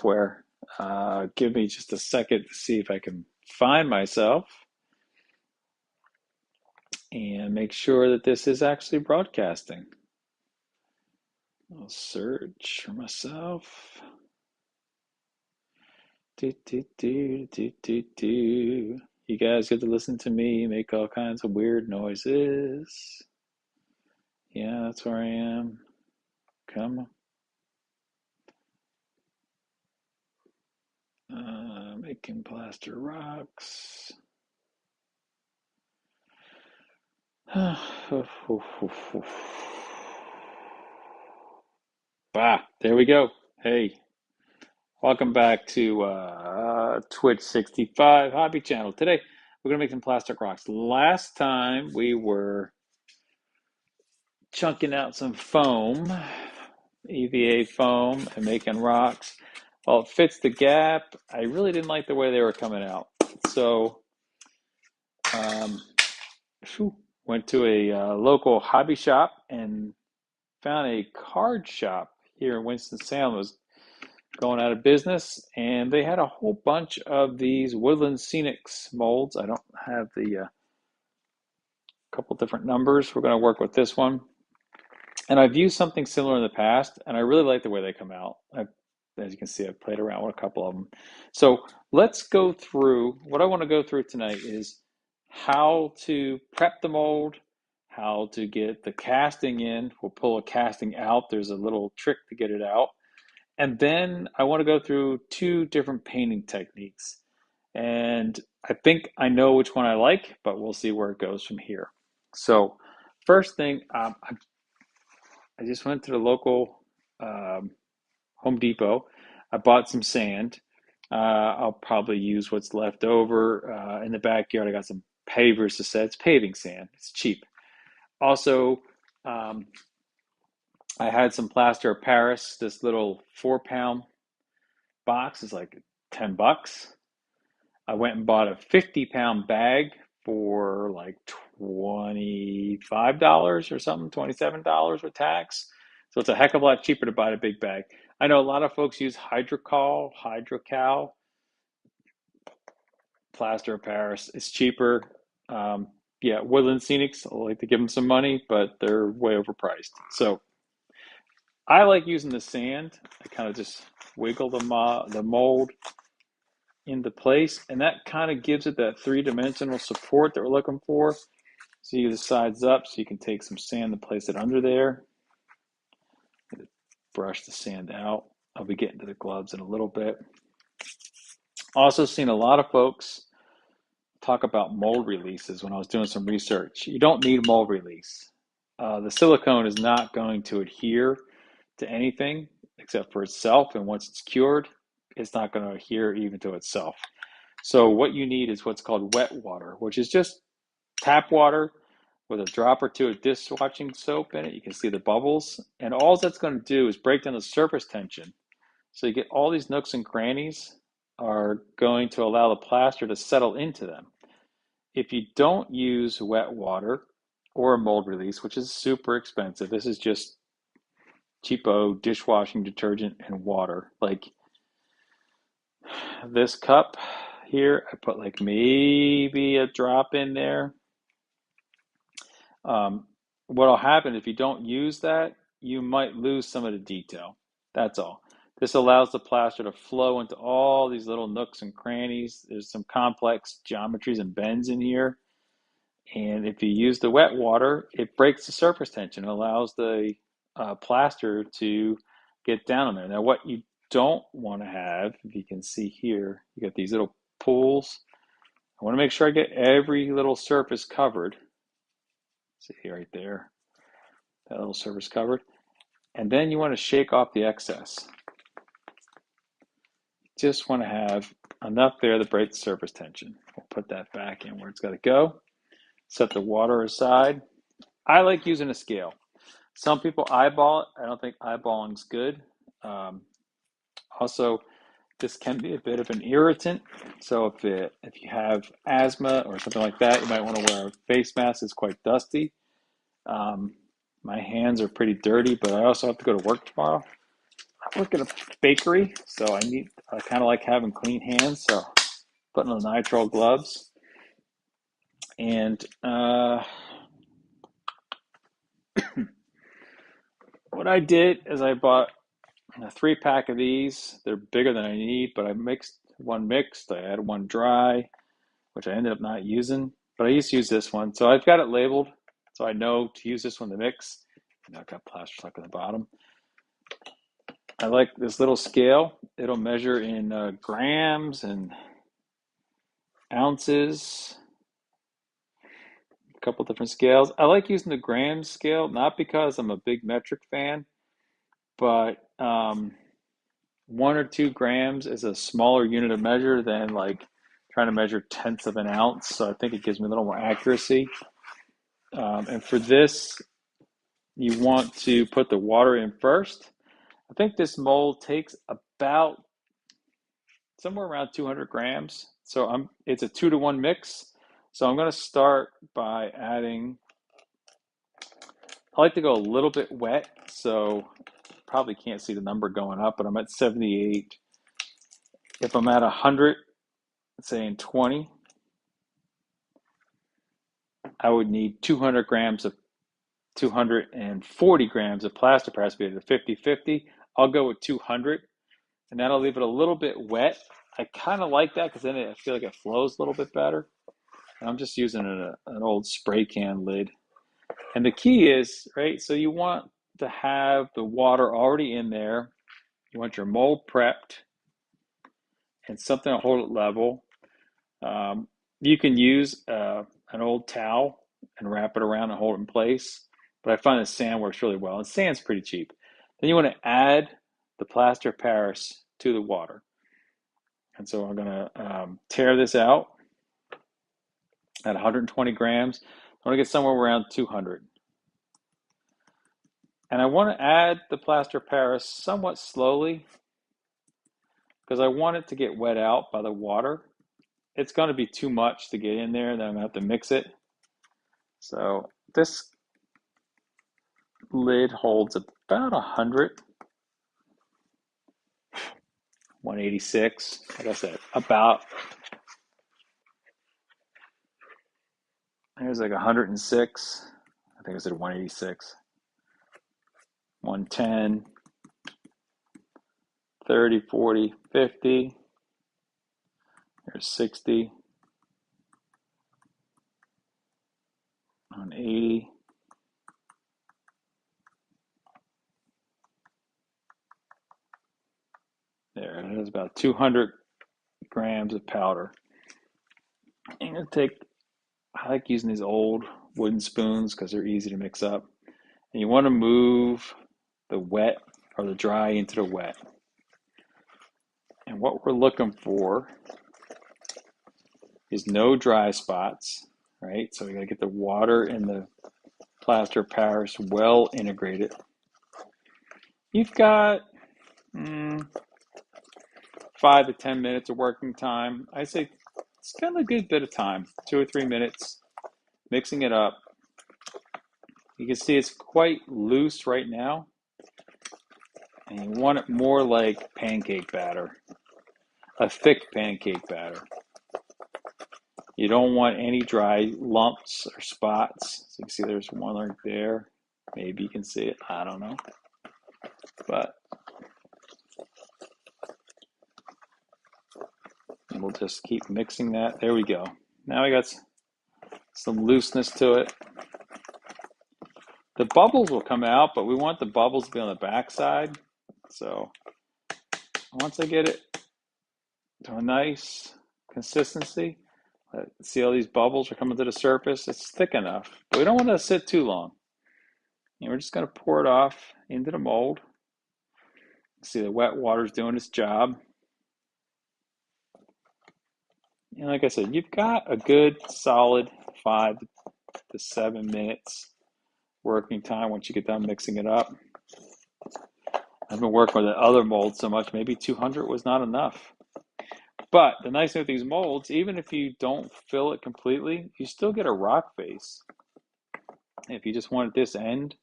software. Give me just a second to see if I can find myself and make sure that this is actually broadcasting. I'll search for myself. Do, do, do, do, do, do. You guys get to listen to me make all kinds of weird noises. Yeah, that's where I am. Come on. Making plaster rocks. Bah, there we go. Hey, welcome back to Twitch 65 Hobby Channel. Today, we're going to make some plastic rocks. Last time, we were chunking out some foam, EVA foam, and making rocks. Well, it fits the gap. I really didn't like the way they were coming out. So, um, went to a local hobby shop and found a card shop here in Winston-Salem. It was going out of business, and they had a whole bunch of these Woodland Scenics molds. I don't have the couple different numbers. We're going to work with this one. And I've used something similar in the past, and I really like the way they come out. As you can see, I've played around with a couple of them. So let's go through, what I want to go through tonight is how to prep the mold, how to get the casting in. We'll pull a casting out. There's a little trick to get it out. And then I want to go through two different painting techniques. And I think I know which one I like, but we'll see where it goes from here. So first thing, I just went to the local Home Depot. I bought some sand. I'll probably use what's left over in the backyard. I got some pavers to set. It's paving sand. It's cheap. Also, I had some plaster of Paris. This little 4-pound box is like $10. I went and bought a 50-pound bag for like $25 or something, $27 with tax. So it's a heck of a lot cheaper to buy a big bag. I know a lot of folks use Hydrocal, Plaster of Paris. It's cheaper. Yeah, Woodland Scenics, I like to give them some money, but they're way overpriced. So I like using the sand. I kind of just wiggle the mold into place, and that kind of gives it that three-dimensional support that we're looking for. See the sides up, so you can take some sand and place it under there. Brush the sand out. I'll be getting to the gloves in a little bit. Also seen a lot of folks talk about mold releases when I was doing some research. You don't need mold release. The silicone is not going to adhere to anything except for itself, and once it's cured, it's not going to adhere even to itself. So what you need is what's called wet water, which is just tap water with a drop or two of dishwashing soap in it. You can see the bubbles, and all that's going to do is break down the surface tension. So you get all these nooks and crannies are going to allow the plaster to settle into them. If you don't use wet water or a mold release, which is super expensive, this is just cheapo dishwashing detergent and water. Like this cup here, I put like maybe a drop in there. What'll happen if you don't use that, you might lose some of the detail. That's all. This allows the plaster to flow into all these little nooks and crannies. There's some complex geometries and bends in here. And if you use the wet water, it breaks the surface tension. It allows the plaster to get down in there. Now, what you don't want to have, if you can see here, you got these little pools. I want to make sure I get every little surface covered. See right there, that little surface covered. And then you want to shake off the excess. You just want to have enough there to break the surface tension. We'll put that back in where it's got to go. Set the water aside. I like using a scale. Some people eyeball it. I don't think eyeballing's good. Also, this can be a bit of an irritant. So if you have asthma or something like that, you might want to wear a face mask. It's quite dusty. My hands are pretty dirty, but I also have to go to work tomorrow. work at a bakery, so I kind of like having clean hands, so putting on the nitrile gloves. And what I did is I bought a 3-pack of these. They're bigger than I need, but I mixed one mixed. I added one dry, which I ended up not using, but I used to use this one. So I've got it labeled, so I know to use this one to mix. I've got plaster stuck in the bottom. I like this little scale. It'll measure in grams and ounces, a couple different scales. I like using the gram scale, not because I'm a big metric fan, but 1 or 2 grams is a smaller unit of measure than like trying to measure tenths of an ounce. So I think it gives me a little more accuracy. And for this, you want to put the water in first. I think this mold takes about somewhere around 200 grams. So it's a 2-to-1 mix. So I'm going to start by adding, I like to go a little bit wet. So probably can't see the number going up, but I'm at 78. If I'm at 100, saying 20, I would need 240 grams of plaster Paris bead at 50-50. I'll go with 200, and that'll leave it a little bit wet. I kind of like that because then I feel like it flows a little bit better. And I'm just using an old spray can lid. And the key is, right, so you want to have the water already in there. You want your mold prepped and something to hold it level. You can use an old towel and wrap it around and hold it in place, but I find the sand works really well, and sand's pretty cheap. Then you want to add the plaster Paris to the water. And so I'm going to tear this out at 120 grams. I want to get somewhere around 200. And I want to add the plaster Paris somewhat slowly because I want it to get wet out by the water. It's going to be too much to get in there, then I'm going to have to mix it. So this lid holds about 100, 186. Like I said, about, there's like 106. I think I said 186. 110, 30, 40, 50. There's 60. 180. There it is, about 200 grams of powder. I'm going to take, I like using these old wooden spoons because they're easy to mix up. And you want to move the wet or the dry into the wet. And what we're looking for is no dry spots, right? So we got to get the water and the plaster Paris well integrated. You've got 5 to 10 minutes of working time. I say spend a good bit of time, 2 or 3 minutes, mixing it up. You can see it's quite loose right now, and you want it more like pancake batter, a thick pancake batter. You don't want any dry lumps or spots. So you can see there's one right there. Maybe you can see it. I don't know. But we'll just keep mixing that. There we go. Now we got some looseness to it. The bubbles will come out, but we want the bubbles to be on the back side. So once I get it to a nice consistency, see all these bubbles are coming to the surface. It's thick enough, but we don't want to sit too long. And we're just going to pour it off into the mold. See the wet water's doing its job. And like I said, you've got a good solid 5 to 7 minutes working time once you get done mixing it up. I've been working with the other molds so much, maybe 200 was not enough. But the nice thing with these molds, even if you don't fill it completely, you still get a rock face. If you just want this end,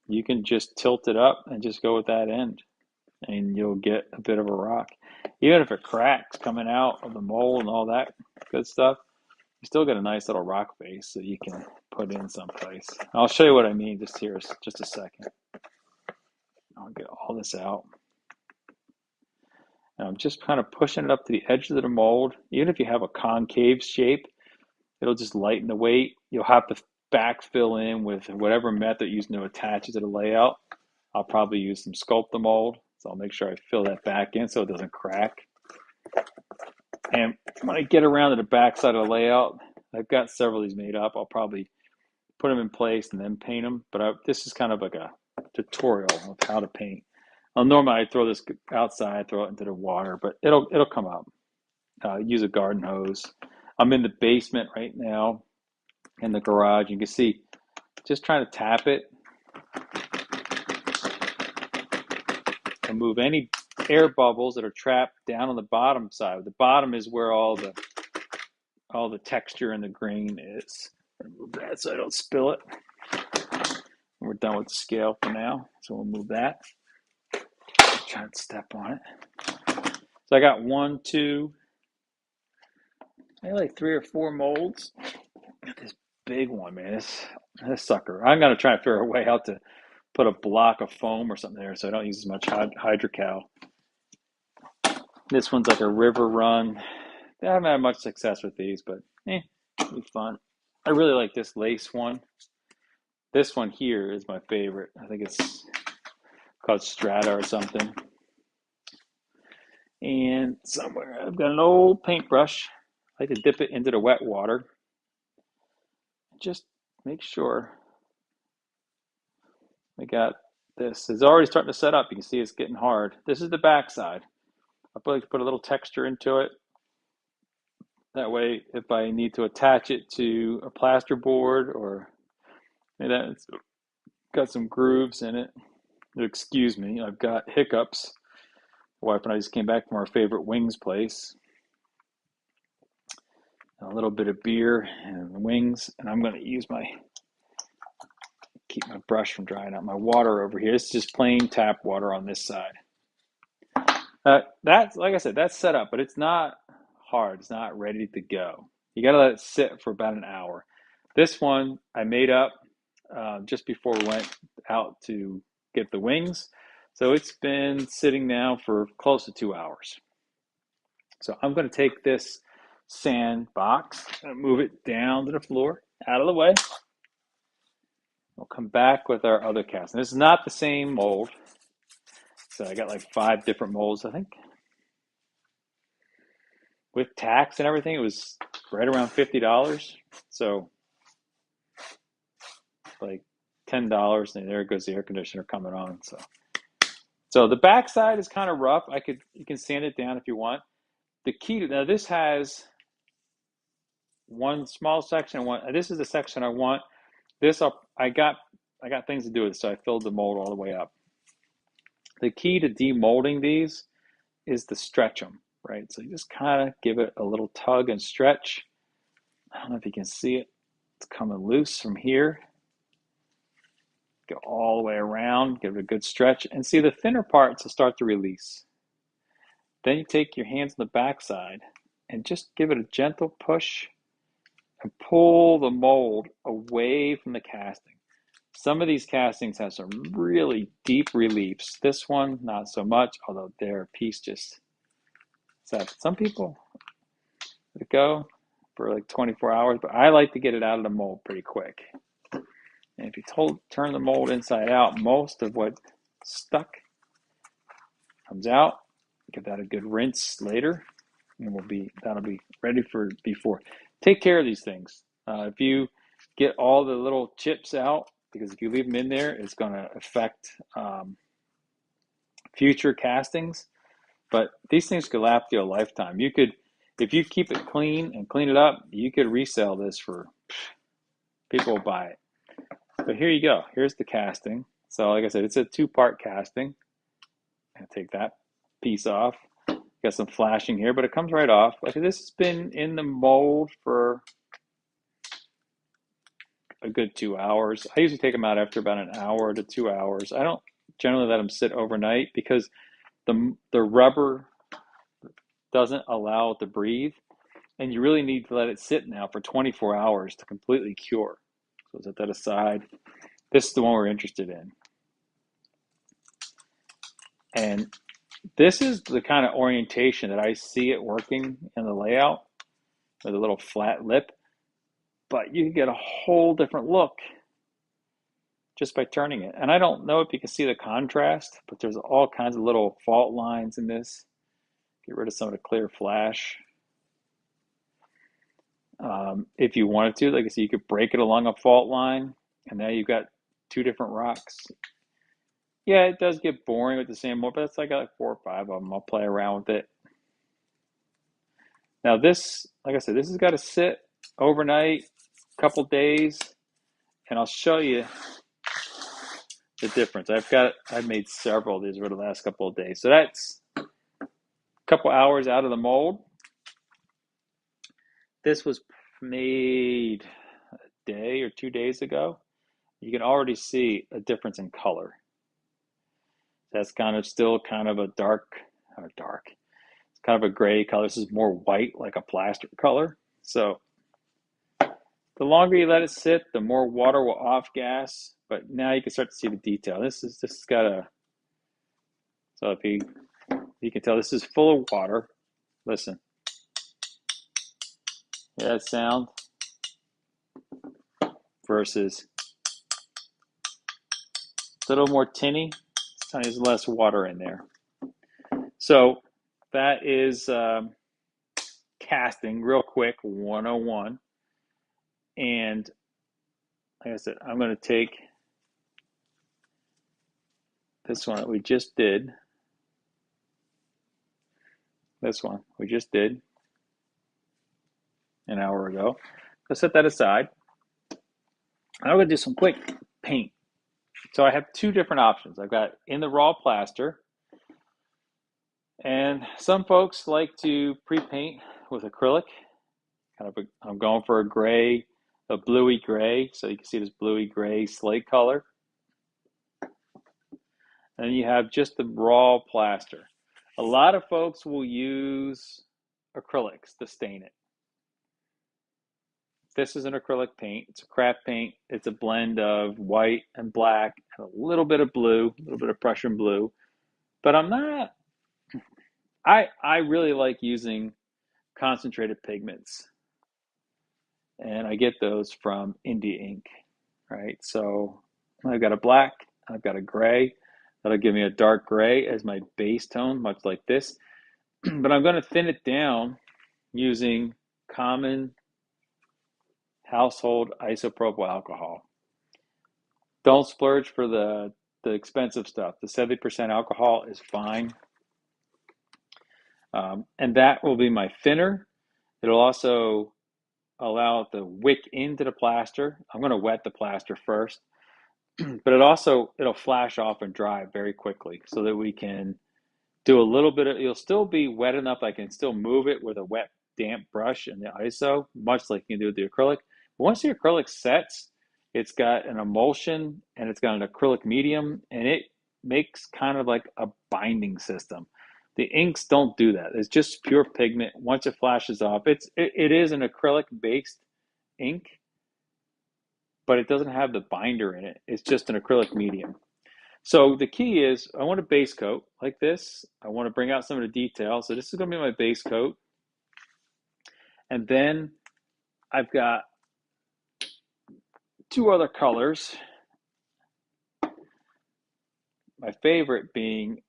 you can just tilt it up and just go with that end, and you'll get a bit of a rock. Even if it cracks coming out of the mold and all that good stuff, you still get a nice little rock face that you can put in someplace. I'll show you what I mean just here, just a second. I'll get all this out. And I'm just kind of pushing it up to the edge of the mold. Even if you have a concave shape, it'll just lighten the weight. You'll have to backfill in with whatever method you're using to attach it to the layout. I'll probably use some Sculpt-A-Mold, so I'll make sure I fill that back in so it doesn't crack. And when I get around to the back side of the layout, I've got several of these made up. I'll probably put them in place and then paint them. But this is kind of like a tutorial of how to paint. Normally I throw this outside, throw it into the water, but it'll come up. Use a garden hose. I'm in the basement right now, in the garage. You can see, just trying to tap it and move any air bubbles that are trapped down on the bottom side. The bottom is where all the texture and the grain is. Move that so I don't spill it. We're done with the scale for now, so we'll move that. Try to step on it. So I got 1, 2, maybe like 3 or 4 molds. Got this big one, man. This sucker. I'm gonna try to figure a way how to put a block of foam or something there so I don't use as much hydrocal. This one's like a river run. I haven't had much success with these, but it'll be fun. I really like this lace one. This one here is my favorite. I think it's called Strata or something. And somewhere I've got an old paintbrush. I like to dip it into the wet water. Just make sure I got this. It's already starting to set up. You can see it's getting hard. This is the back side. I like to put a little texture into it. That way, if I need to attach it to a plaster board or it's got some grooves in it. Excuse me, I've got hiccups. My wife and I just came back from our favorite wings place. A little bit of beer and wings, and I'm going to use keep my brush from drying out. My water over here. This is just plain tap water on this side. That's, like I said, that's set up, but it's not hard. It's not ready to go. You got to let it sit for about an hour. This one I made up just before we went out to get the wings. So it's been sitting now for close to 2 hours. So I'm going to take this sand box and move it down to the floor, out of the way. We'll come back with our other casting. This is not the same mold. So I got like 5 different molds, I think. With tax and everything, it was right around $50. So like $10, and there goes the air conditioner coming on. So the back side is kind of rough. You can sand it down if you want. The key to now, this has one small section. This is the section I want. I got things to do with it, so I filled the mold all the way up. The key to demolding these is to stretch them, right? So you just kind of give it a little tug and stretch. I don't know if you can see it. It's coming loose from here. Go all the way around, give it a good stretch, and see the thinner parts will start to release. Then you take your hands on the back side and just give it a gentle push and pull the mold away from the casting. Some of these castings have some really deep reliefs. This one, not so much, although their piece just set. Some people let it go for like 24 hours, but I like to get it out of the mold pretty quick. And if you turn the mold inside out, most of what stuck comes out. Give that a good rinse later, and that'll be ready for before. Take care of these things. If you get all the little chips out, because if you leave them in there, it's going to affect future castings. But these things could last you a lifetime. If you keep it clean and clean it up, you could resell this for people will buy it. But here you go. Here's the casting. So like I said, it's a 2-part casting. I'll take that piece off. Got some flashing here, but it comes right off. Like this has been in the mold for a good 2 hours. I usually take them out after about an hour to 2 hours. I don't generally let them sit overnight because the rubber doesn't allow it to breathe, and you really need to let it sit now for 24 hours to completely cure. So set that aside. This is the one we're interested in. And this is the kind of orientation that I see it working in the layout with a little flat lip, but you can get a whole different look just by turning it. And I don't know if you can see the contrast, but there's all kinds of little fault lines in this. Get rid of some of the clear flash. If you wanted to, like I said, you could break it along a fault line, and now you've got two different rocks. Yeah, it does get boring with the same one, but it's like I got like 4 or 5 of them. I'll play around with it. Now this, like I said, this has got to sit overnight, a couple days, and I'll show you the difference. I've made several of these over the last couple of days. So that's a couple hours out of the mold. This was made a day or 2 days ago. You can already see a difference in color. That's kind of still kind of a dark. It's kind of a gray color. This is more white, like a plaster color. So the longer you let it sit, the more water will off gas. But now you can start to see the detail. This has got a. So if you can tell, this is full of water. Listen. Hear that sound? Versus a little more tinny. There's less water in there. So that is casting real quick 101. And like I said, I'm going to take this one that we just did. This one we just did an hour ago. Let's set that aside. I'm going to do some quick paint. So I have two different options. I've got in the raw plaster, and some folks like to pre-paint with acrylic. I'm going for a gray, a bluey gray, so you can see this bluey gray slate color. And you have just the raw plaster. A lot of folks will use acrylics to stain it. This is an acrylic paint. It's a craft paint. It's a blend of white and black and a little bit of blue, a little bit of Prussian blue. But I really like using concentrated pigments. And I get those from India Ink, right? So I've got a black, I've got a gray. That'll give me a dark gray as my base tone, much like this. But I'm going to thin it down using common household isopropyl alcohol. Don't splurge for the expensive stuff. The 70% alcohol is fine. And that will be my thinner. It'll also allow it to wick into the plaster. I'm going to wet the plaster first. But it'll flash off and dry very quickly so that we can do a little bit of, it'll still be wet enough I can still move it with a wet, damp brush in the ISO, much like you can do with the acrylic. But once the acrylic sets, it's got an emulsion and it's got an acrylic medium, and it makes kind of like a binding system. The inks don't do that. It's just pure pigment. Once it flashes off, it is an acrylic-based ink, but it doesn't have the binder in it. It's just an acrylic medium. So the key is I want a base coat like this. I want to bring out some of the details. So this is going to be my base coat. And then I've got two other colors. My favorite being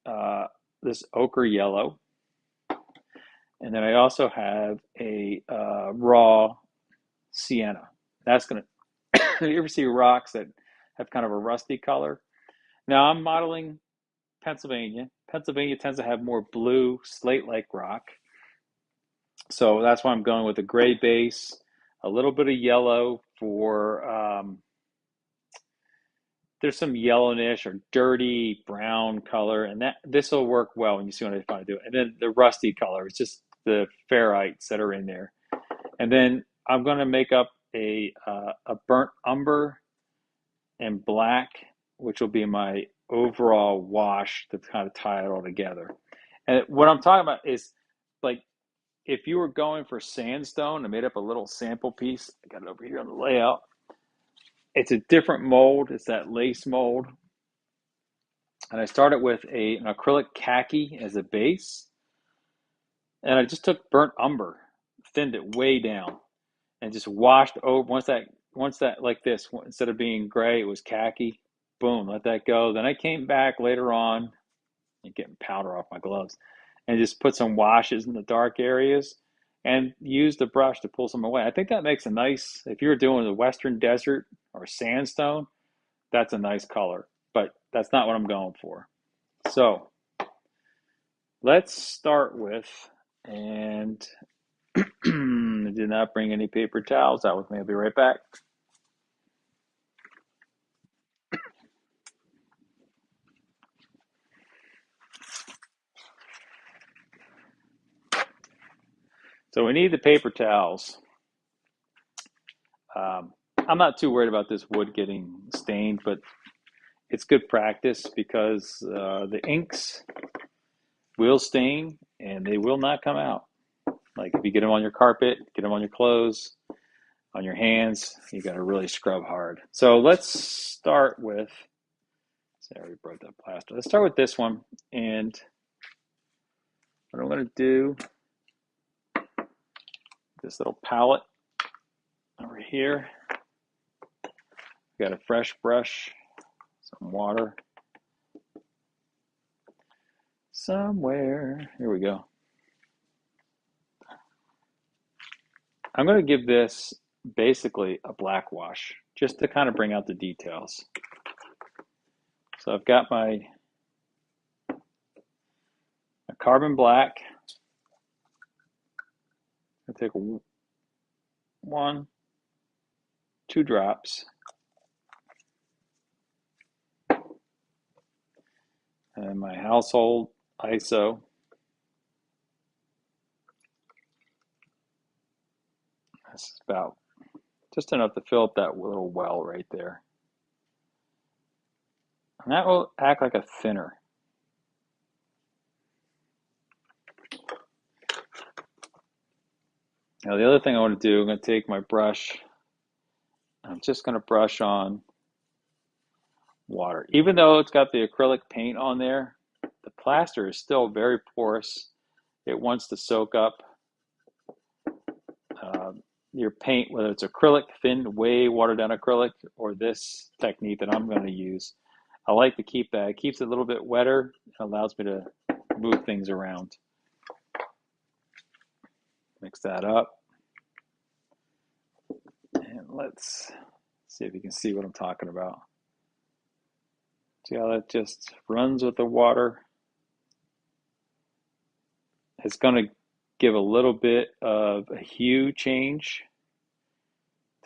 this ochre yellow. And then I also have a raw sienna. That's going to, you ever see rocks that have kind of a rusty color? Now I'm modeling Pennsylvania. Pennsylvania tends to have more blue slate-like rock. So that's why I'm going with a gray base, a little bit of yellow for, there's some yellowish or dirty brown color, and this will work well when you see what I find to do. And then the rusty color is just the ferrites that are in there. And then I'm going to make up a burnt umber and black, which will be my overall wash to kind of tie it all together. And what I'm talking about is like if you were going for sandstone, I made up a little sample piece. I got it over here on the layout. It's a different mold. It's that lace mold. And I started with an acrylic khaki as a base. And I just took burnt umber, thinned it way down, and just washed over. Once that like this, instead of being gray, it was khaki. Boom, let that go. Then I came back later on and getting powder off my gloves and just put some washes in the dark areas and use the brush to pull some away. I think that makes a nice, if you're doing the Western Desert or sandstone, that's a nice color, but that's not what I'm going for. So let's start with, and I did not bring any paper towels out with me. I'll be right back. So we need the paper towels. I'm not too worried about this wood getting stained, but it's good practice because the inks will stain and they will not come out. Like if you get them on your carpet, get them on your clothes, on your hands, you got to really scrub hard. So let's start with, I already broke that plaster. Let's start with this one. And what I'm going to do, this little palette over here, got a fresh brush, some water somewhere. Here we go. I'm going to give this basically a black wash just to kind of bring out the details. So I've got my carbon black. I take 1, 2 drops. And my household ISO. This is about just enough to fill up that little well right there. And that will act like a thinner. Now the other thing I want to do, I'm going to take my brush. I'm just going to brush on water. Even though it's got the acrylic paint on there, the plaster is still very porous. It wants to soak up your paint, whether it's acrylic, thin, way watered down acrylic, or this technique that I'm going to use. I like to keep that. It keeps it a little bit wetter. It allows me to move things around. Mix that up. And let's see if you can see what I'm talking about. See how that just runs with the water? It's going to give a little bit of a hue change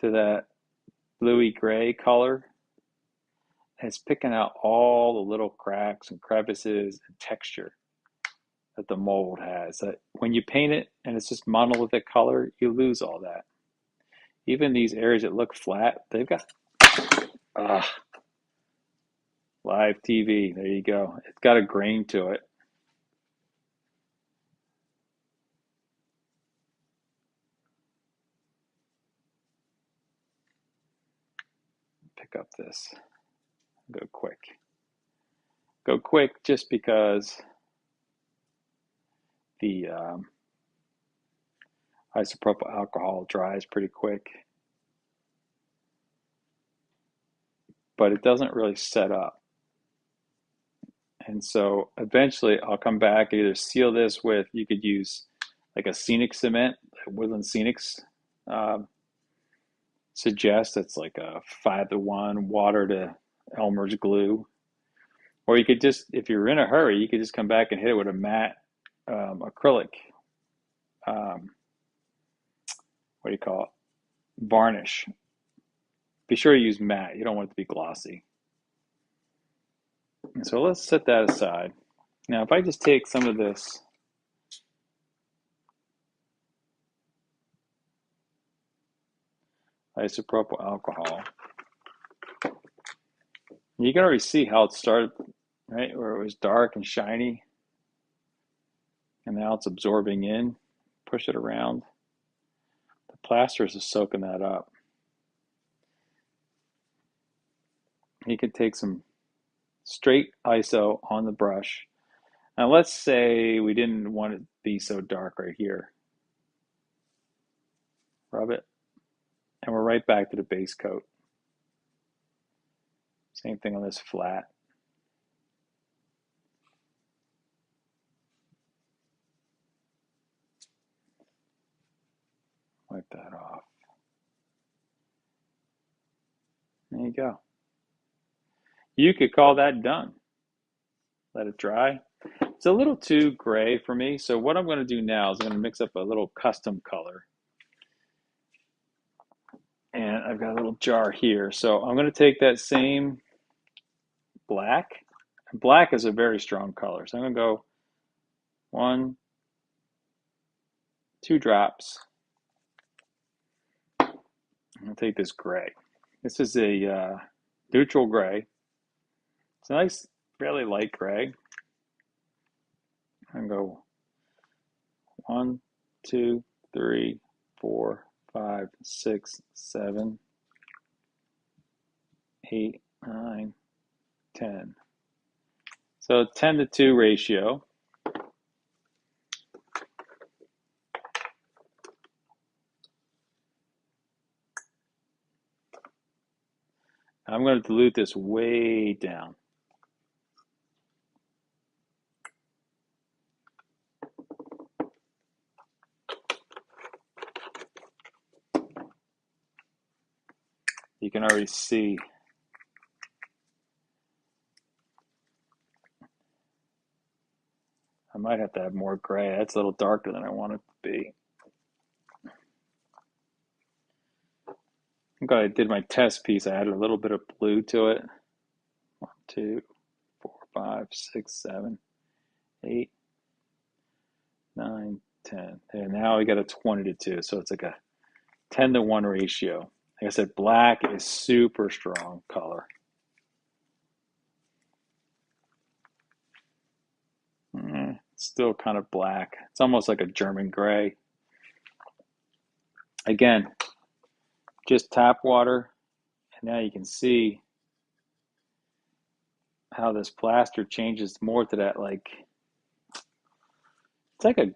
to that bluey gray color. And it's picking out all the little cracks and crevices and texture that the mold has. That when you paint it and it's just monolithic color, you lose all that. Even these areas that look flat, they've got live TV. There you go. It's got a grain to it. Pick up this. Go quick. Go quick just because the isopropyl alcohol dries pretty quick. But it doesn't really set up. And so eventually I'll come back and either seal this with, you could use like a scenic cement, Woodland Scenics suggests it's like a 5-to-1 water to Elmer's glue. Or you could just, if you're in a hurry, you could just come back and hit it with a matte acrylic, what do you call it, varnish. Be sure you use matte. You don't want it to be glossy. And so let's set that aside. Now, if I just take some of this isopropyl alcohol. You can already see how it started, right? Where it was dark and shiny, and now it's absorbing in. Push it around. The plaster is soaking that up. You can take some straight ISO on the brush. Now let's say we didn't want it to be so dark right here. Rub it, and we're right back to the base coat. Same thing on this flat. Wipe that off. There you go. You could call that done. Let it dry. It's a little too gray for me, so what I'm going to do now is I'm going to mix up a little custom color. And I've got a little jar here, so I'm going to take that same black. Black is a very strong color, so I'm going to go 1, 2 drops. I'm going to take this gray. This is a neutral gray. It's a nice, fairly light gray. And go 1, 2, 3, 4, 5, 6, 7, 8, 9, 10. So 10 to 2 ratio. I'm going to dilute this way down. You can already see I might have to add more gray. That's a little darker than I want it to be. I'm glad I did my test piece. I added a little bit of blue to it. 1, 2, 4, 5, 6, 7, 8, 9, 10. And now we got a 20 to 2. So it's like a 10 to 1 ratio. Like I said, black is super strong color. It's still kind of black. It's almost like a German gray. Again, just tap water. And now you can see how this plaster changes more to that, like, it's like a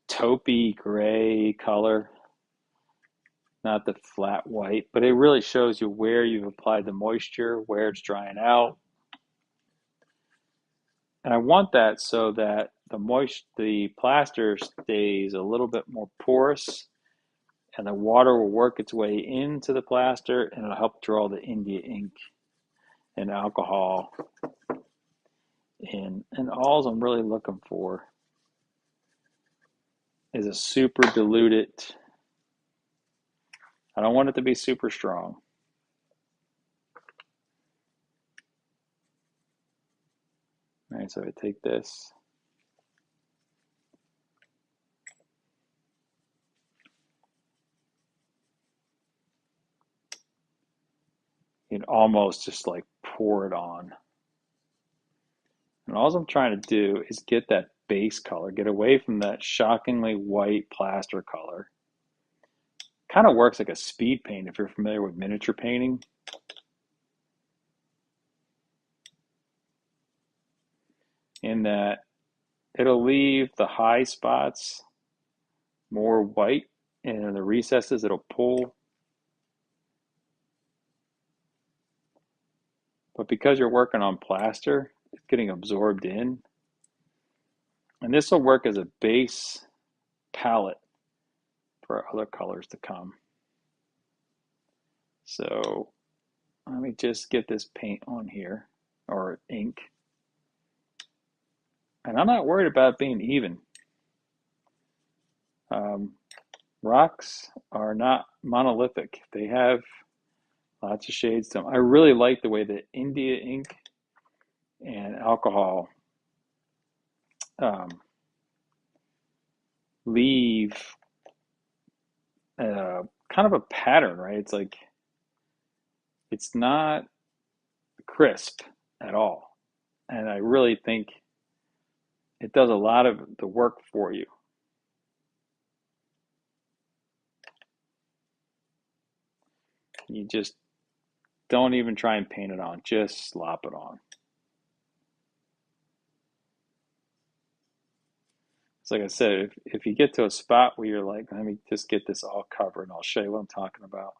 taupey gray color, not the flat white, but it really shows you where you've applied the moisture, where it's drying out. And I want that so that the plaster stays a little bit more porous, and the water will work its way into the plaster, and it'll help draw the India ink and alcohol in. And all I'm really looking for is a super diluted. I don't want it to be super strong. All right, so I take this. You can almost just like pour it on. And all I'm trying to do is get that base color, get away from that shockingly white plaster color. Kind of works like a speed paint if you're familiar with miniature painting. In that it'll leave the high spots more white, and in the recesses it'll pull. But because you're working on plaster, it's getting absorbed in. And this will work as a base palette for other colors to come. So let me just get this paint on here, or ink. And I'm not worried about being even. Rocks are not monolithic. They have lots of shades to them. I really like the way that India ink and alcohol leave kind of a pattern, right? It's like it's not crisp at all. And I really think it does a lot of the work for you. You just don't even try and paint it on, just slop it on. It's like I said, if you get to a spot where you're like, let me just get this all covered and I'll show you what I'm talking about.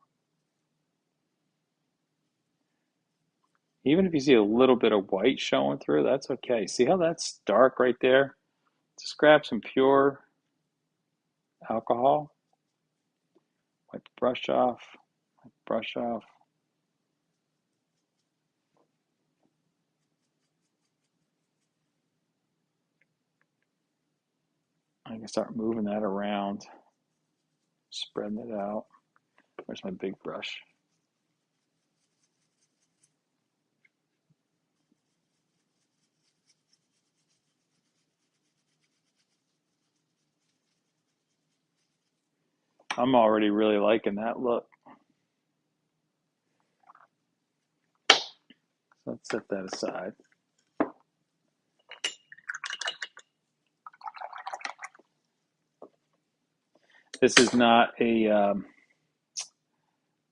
Even if you see a little bit of white showing through, that's okay. See how that's dark right there? Just grab some pure alcohol, wipe the brush off, brush off. I can start moving that around, spreading it out. Where's my big brush? I'm already really liking that look. So let's set that aside. This is not a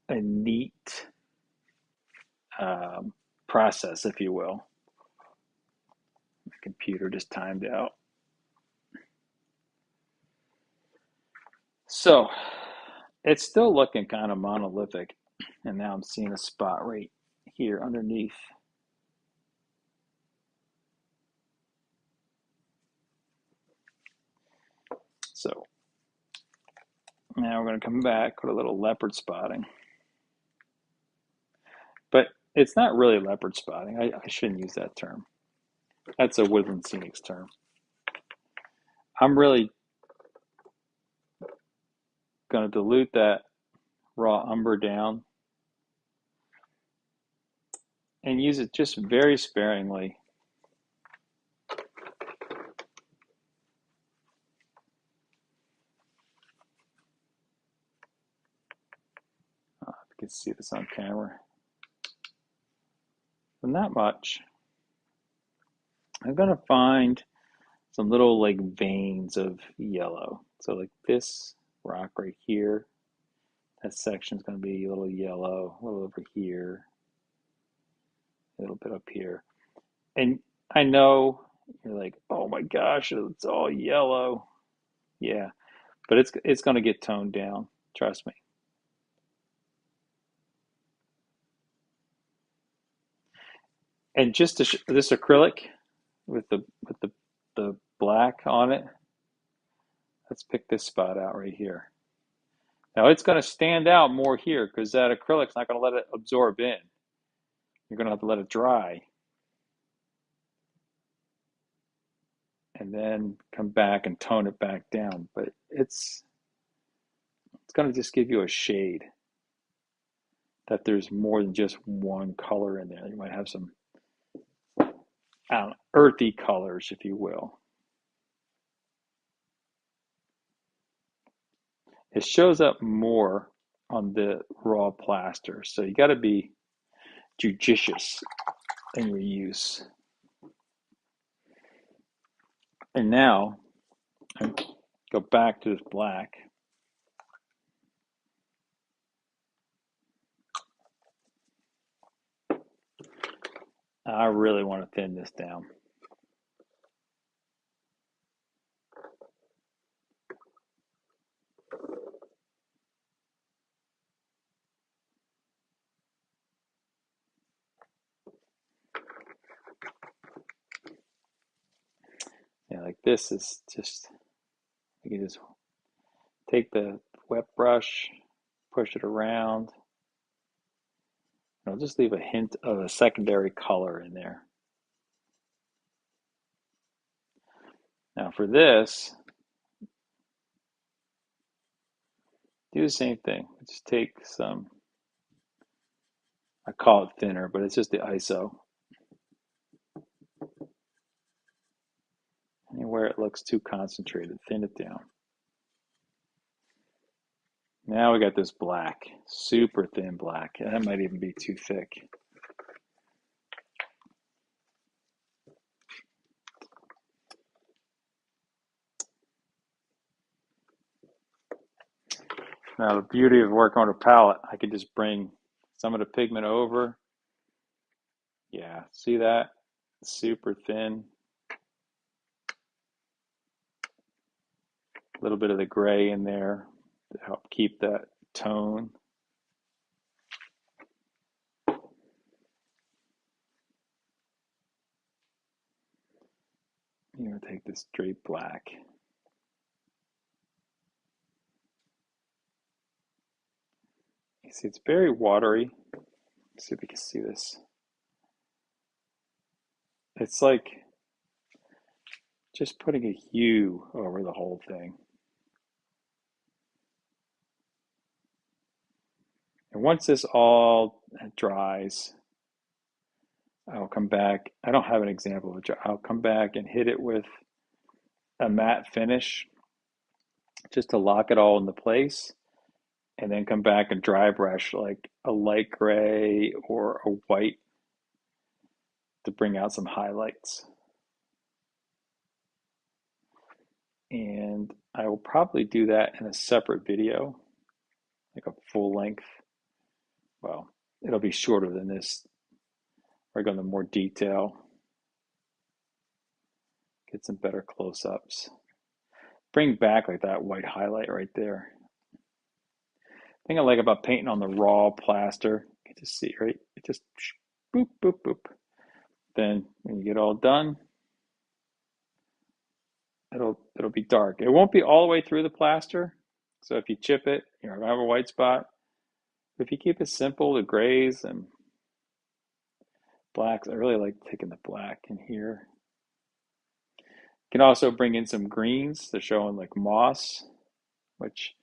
neat process, if you will. My computer just timed out. So it's still looking kind of monolithic. And now I'm seeing a spot right here underneath. So now we're going to come back with a little leopard spotting. But it's not really leopard spotting. I shouldn't use that term. That's a woodland scenics term. I'm really going to dilute that raw umber down and use it just very sparingly. If you can see this on camera. But not much. I'm going to find some little like veins of yellow. So like this rock right here, that section is going to be a little yellow, a little over here, a little bit up here. And I know you're like, oh my gosh, it's all yellow. Yeah, but it's going to get toned down. Trust me. And just to this acrylic with the black on it, let's pick this spot out right here. Now it's going to stand out more here because that acrylic's not going to let it absorb in. You're going to have to let it dry. And then come back and tone it back down. But it's going to just give you a shade that there's more than just one color in there. You might have some, I don't know, earthy colors, if you will. It shows up more on the raw plaster, so you got to be judicious in your use. And now I go back to this black. I really want to thin this down. Yeah, like this is just, you can just take the wet brush, push it around. I'll just leave a hint of a secondary color in there. Now for this, do the same thing. Just take some, I call it thinner, but it's just the ISO. Anywhere it looks too concentrated, thin it down. Now we got this black, super thin black. That might even be too thick. Now the beauty of working on a palette, I could just bring some of the pigment over. Yeah, see that? Super thin. A little bit of the gray in there to help keep that tone. I'm going to take this straight black. You see, it's very watery. Let's see if we can see this. It's like just putting a hue over the whole thing. And once this all dries, I'll come back. I don't have an example of it. I'll come back and hit it with a matte finish just to lock it all into place, and then come back and dry brush like a light gray or a white to bring out some highlights. And I will probably do that in a separate video, like a full length. Well, it'll be shorter than this. We're going to more detail, get some better close-ups. Bring back like that white highlight right there. The thing I like about painting on the raw plaster, you can just see, right? It just boop, boop, boop. Then when you get all done, it'll be dark. It won't be all the way through the plaster. So if you chip it, you're gonna have a white spot. But if you keep it simple, the grays and blacks, I really like taking the black in here. You can also bring in some greens. They're showing like moss, which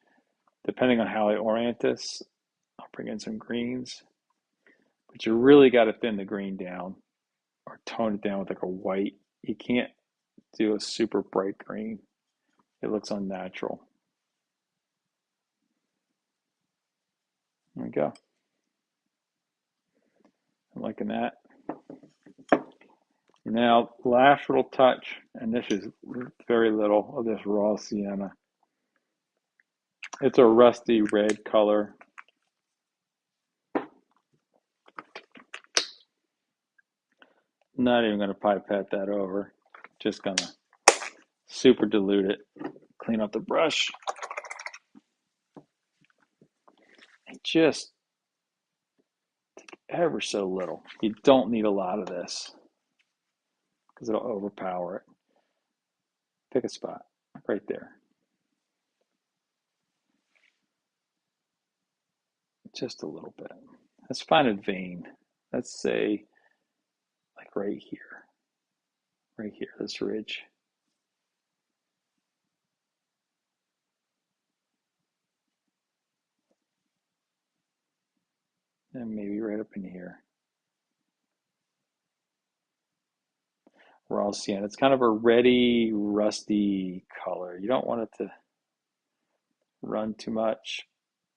depending on how I orient this, I'll bring in some greens. But you really got to thin the green down or tone it down with like a white. You can't do a super bright green. It looks unnatural. There we go. I'm liking that. Now, last little touch, and this is very little of this raw sienna. It's a rusty red color. Not even going to pipette that over. Just going to super dilute it. Clean up the brush. And just ever so little. You don't need a lot of this because it'll overpower it. Pick a spot right there. Just a little bit. Let's find a vein. Let's say like right here. Right here, this ridge. And maybe right up in here. Raw sienna. It's kind of a reddy, rusty color. You don't want it to run too much.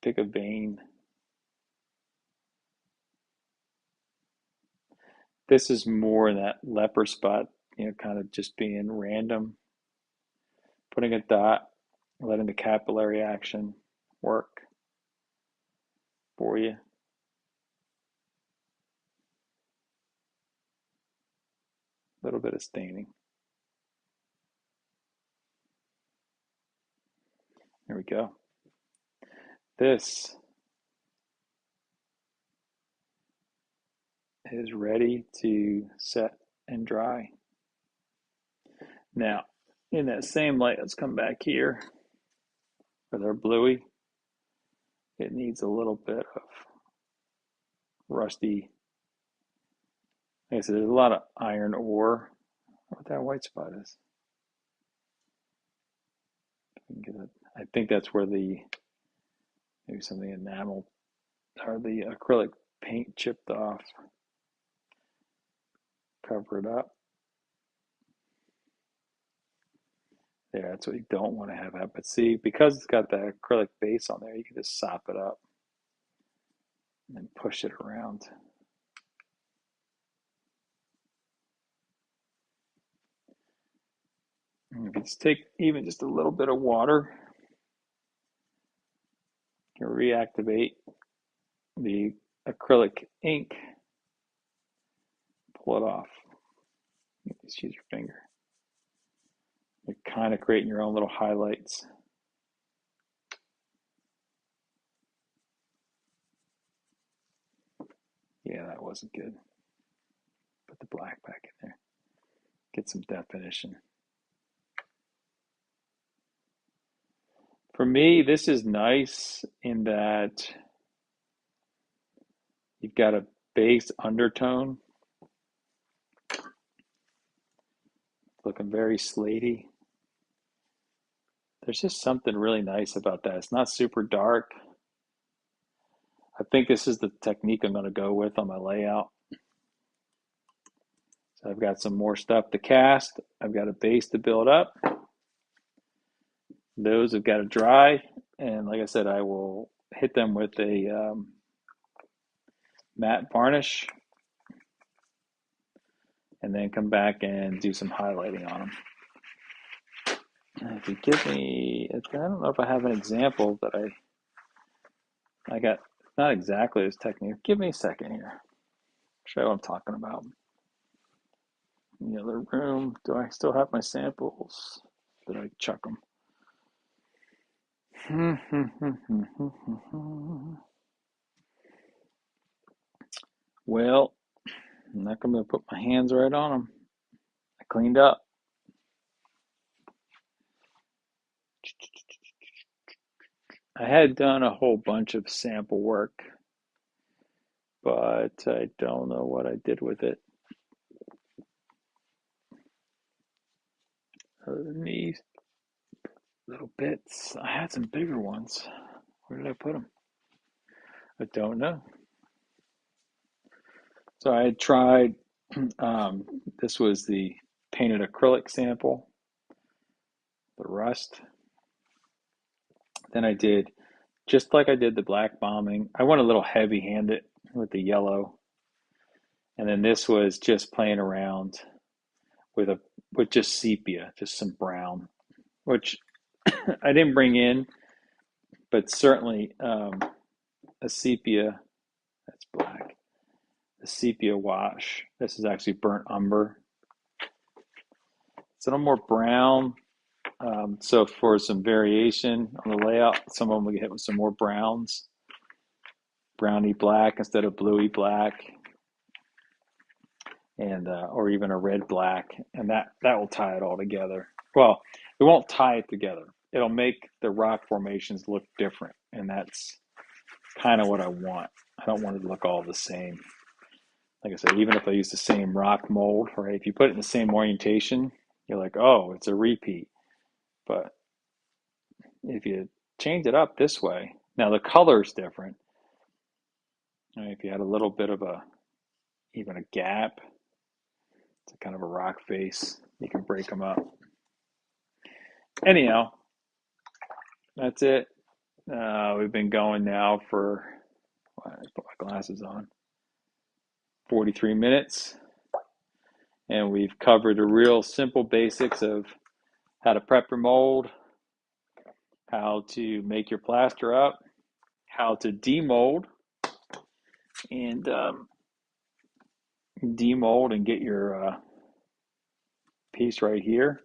Pick a vein. This is more in that leper spot, kind of just being random. Putting a dot, letting the capillary action work for you. A little bit of staining. There we go. This is ready to set and dry. Now, in that same light, let's come back here with our bluey. It needs a little bit of rusty. Like I said, there's a lot of iron ore. What that white spot is. I think that's where maybe some of the enamel or the acrylic paint chipped off. Cover it up. There, that's what you don't want to have happen. But see, because it's got the acrylic base on there, you can just sop it up and then push it around. And if you just take even just a little bit of water, you can reactivate the acrylic ink, pull it off. Just use your finger. You're kind of creating your own little highlights. Yeah, that wasn't good. Put the black back in there. Get some definition. For me, this is nice in that you've got a base undertone. Looking very slaty. There's just something really nice about that. It's not super dark. I think this is the technique I'm going to go with on my layout. So I've got some more stuff to cast. I've got a base to build up. Those have got to dry. And like I said, I will hit them with a matte varnish and then come back and do some highlighting on them. And if you give me, I don't know if I have an example that I got, not exactly this technique. Give me a second here. Show you what I'm talking about. In the other room, do I still have my samples? Did I chuck them? Well, I'm not going to put my hands right on them. I cleaned up. I had done a whole bunch of sample work, but I don't know what I did with it. Other than these little bits, I had some bigger ones. Where did I put them? I don't know. So I had tried, this was the painted acrylic sample, the rust. Then I did, just like I did the black bombing, I went a little heavy-handed with the yellow. And then this was just playing around with just sepia, just some brown, which I didn't bring in, but certainly a sepia, that's black, a sepia wash. This is actually burnt umber. It's a little more brown. So for some variation on the layout, some of them will get hit with some more browns, browny black instead of bluey black, and or even a red black, and that will tie it all together. Well, it won't tie it together. It'll make the rock formations look different, and that's kind of what I want. I don't want it to look all the same. Like I said, even if I use the same rock mold, right? If you put it in the same orientation, you're like, oh, it's a repeat. But if you change it up this way, now the color is different. If you had a little bit of even a gap, it's a kind of a rock face, you can break them up. Anyhow, that's it. We've been going now for, I put my glasses on, 43 minutes. And we've covered the real simple basics of how to prep your mold, how to make your plaster up, how to demold, and demold and get your piece right here,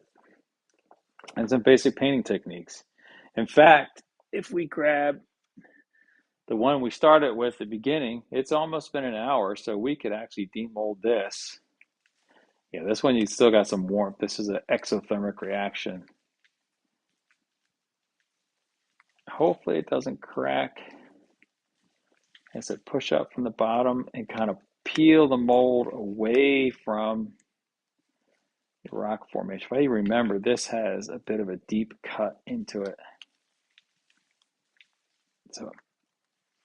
and some basic painting techniques. In fact, if we grab the one we started with at the beginning, it's almost been an hour, so we could actually demold this. Yeah, this one you still got some warmth. This is an exothermic reaction. Hopefully it doesn't crack. As I push up from the bottom and kind of peel the mold away from the rock formation. If you remember, this has a bit of a deep cut into it. So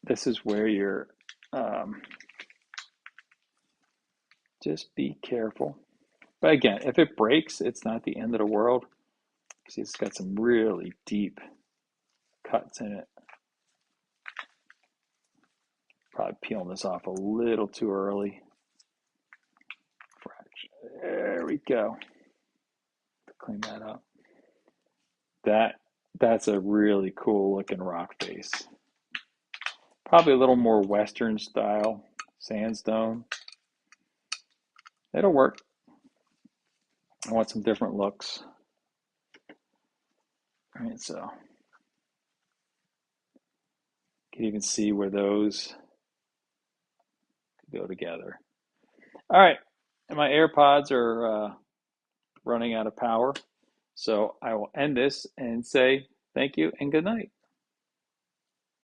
this is where you're, just be careful. But again, if it breaks, it's not the end of the world. See, it's got some really deep cuts in it. Probably peeling this off a little too early. There we go. Clean that up. That's a really cool looking rock face. Probably a little more Western style sandstone. It'll work. I want some different looks. All right, so you can even see where those go together. All right, and my AirPods are running out of power, so I will end this and say thank you and good night.